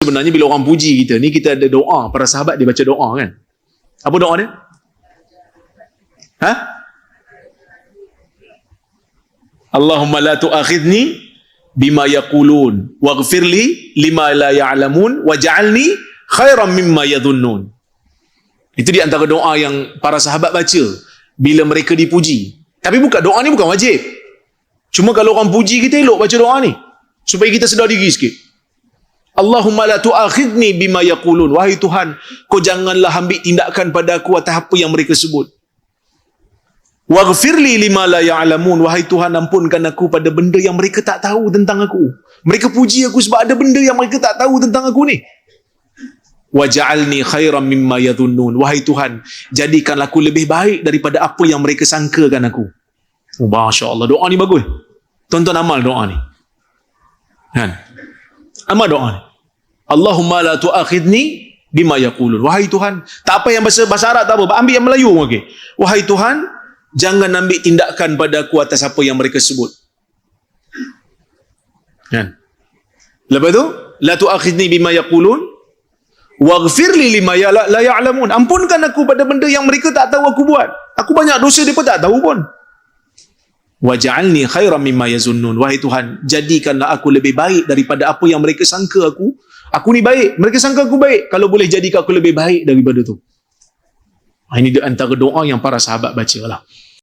sebenarnya bila orang puji kita ni, kita ada doa. Para sahabat dia baca doa kan. Apa doa dia? Allahumma la tu'akhidni bima yaqulun waghfirli lima la ya'lamun waj'alni khairan mimma yadhunnun. Itu di antara doa yang para sahabat baca bila mereka dipuji. Tapi doa ni bukan wajib. Cuma kalau orang puji kita, elok baca doa ni supaya kita sedar diri sikit. Allahumma la tu'akhidni bima yaqulun. Wahai Tuhan, kau janganlah ambil tindakan pada aku atas apa yang mereka sebut. Waghfirli lima la ya'lamun. Wahai Tuhan, ampunkan aku pada benda yang mereka tak tahu tentang aku. Mereka puji aku sebab ada benda yang mereka tak tahu tentang aku ni. Waj'alni khairan mimma yadhunnun. Wahai Tuhan, jadikanlah aku lebih baik daripada apa yang mereka sangkakan aku. Oh, Masya Allah, doa ni bagus. Tonton amal doa ni. Kan? Amal doa ni. Allahumma la tu'akhidni bima yaqulun. Wahai Tuhan, tak apa yang bahasa Arab tak apa, ambil yang Melayu. Okay. Wahai Tuhan, jangan ambil tindakan pada aku atas apa yang mereka sebut. Kan? Lepas tu, la tu'akhidni bima yaqulun waghfirli lima la ya'lamun. Ampunkan aku pada benda yang mereka tak tahu aku buat. Aku banyak dosa dia pun tak tahu pun. Waj'alni khairan mimma yazunnun. Wahai Tuhan, jadikanlah aku lebih baik daripada apa yang mereka sangka aku. Aku ni baik, mereka sangka aku baik. Kalau boleh jadikan aku lebih baik daripada tu. Ini di antara doa yang para sahabat baca lah.